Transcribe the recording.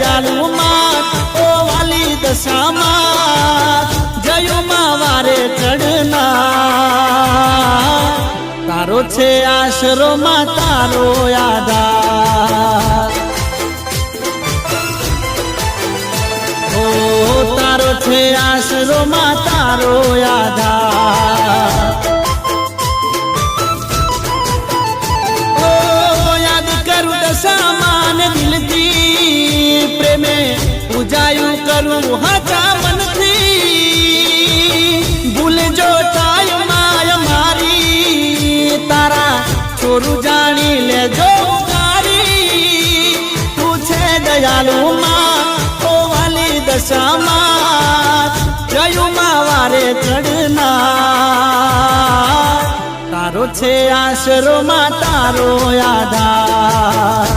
દયાલુ માં ઓ વાલી દશામાં જયુમાં વારે ચડના તારો છે આશરો માં તારો આધાર ઓ તારો છે આશરો માં તારો આધાર ઓ યાદ કરું દશામાં દિલથી પ્રેમે પૂજાયું કરું હાચા મનથી ભૂલજો ટાય માય મારી તારા છોરું જાણી લેજો તારી તું છે દયાલુ માં ઓ વાલી દશામાં જયુમાં વારે ચડના તારો છે આશરો માં તારો આધાર